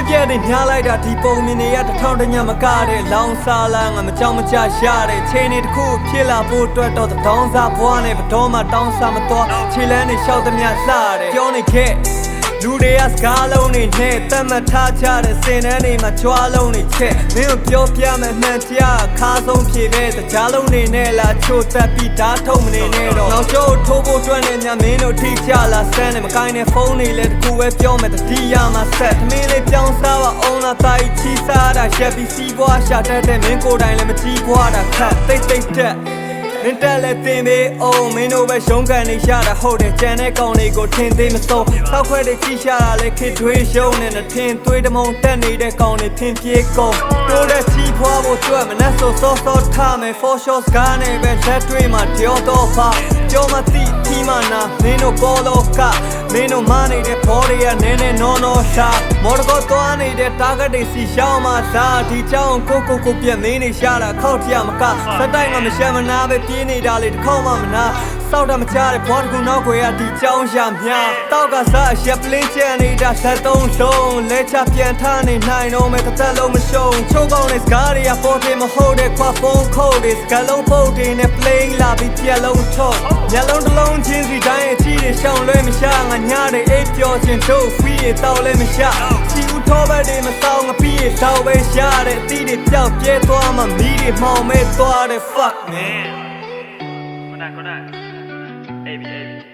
ပြတဲ့များလိုက်တာဒီပုံမြင်နေရတစ်ထောင်တညမကားတဲ့လောင်စာလာငါမကြောက်မကြရတဲ့ချိန်နေတစ်ခုဖြစ်လာဖို့အတွက်တော့တောင်းစားဘွားနဲ့ဘတော်မှတောင်းစားမသွားခြေလန်းနဲ့ရှောက်သမျှလှတယ်ပြောနေခဲ့လူတွေကစကားလုံးနေနဲ့တတ်မှတ်ထားကြတဲ့စင်တန်းတွေမှာကြွားလုံးနေချက်မင်းတို့ပြောပြမယ်မှန်တရားခါဆုံးဖြေပဲတကြားလုံးနေနဲ့လာချိုးတက်ပြီးဓာတ်ထုံမနေနဲ့တော့နောက်ကျောထိုးဖို့အတွက်နဲ့ညမင်းတို့ထိကြလာစမ်းနဲ့မကိုင်းနဲ့ဖုန်းတွေလည်းတကူပဲပြောမယ်တတိယမှာဆက်သမင်းလေးပြောင်းစားပါအောင်လာတိုင်းချီစားတာရက်ပြီးစီးပွားရှာတတ်တဲ့မင်းကိုယ်တိုင်လည်းမကြည့်ပွားတာခတ်တိတ်တက်မင်းတက်လက်တင်ပေးအောင်မင်းတို့ပဲရှုံးကန်နေရတာဟုတ်တယ်ကြံတဲ့ကောင်တွေကိုထင်သေးမစိုးတောက်ခွဲတွေကြည့်ရှာတာလေခေထွေးရှုံးနေတယ်ထင်သွေးတမုံတက်နေတဲ့ကောင်တွေထင်ပြေကုန်တို့တဲ့ချီဖွားဖို့ကြွမနဲ့ဆိုစောထားမယ် for shots ကားနေပဲလက်တွေမှာကြောတော့ပါကြောမသိထီမနာမင်းတို့ပေါ်တော့ကမင်းတို့မနေတဲ့ဘော်တွေကနည်းနည်းနော်ရှာမော်ဒကောသွားနေတဲ့ target တွေစီရှောင်းမှသာဒီကြောင်ကိုပြက်မင်းနေရှာတာခောက်ကြမကစတိုက်မှာမရှမ်းမနာပဲပြင်းနေတာလေတစ်ခေါက်မှမနာစောက်တာမချတဲ့ဘောတကူနောက်ခွေကဒီကြောင်းရှာများတောက်ကစားရက်ပလင်းကျန်နေတာဇက်သုံးလုံးလဲချပြန်ထားနေနိုင်တော့မဲ့တစ်သက်လုံးမရှုံးချိုးကောင်းတဲ့စကားတွေကပေါ်တင်မဟုတ်တဲ့ခွာဖုန်းခုတ်တွေစကလုံးပုတ်တွေနဲ့ playing လာပြီးပြက်လုံးထုတ်ညလုံးတစ်လုံးချင်းစီတိုင်းအချီတွေရှောင်းလွဲမရှာငါညတဲ့အိတ်ပြောချင်းတို့ free ရတောက်လဲမရှာချီဦးထောပဲတွေမဆောင်ငပြီးရတောက်ပဲရှာတဲ့အသီးတွေပြောက်ပြဲသွားမှမီးတွေမှောင်မဲသွားတဲ့ fuck man Good night. AB.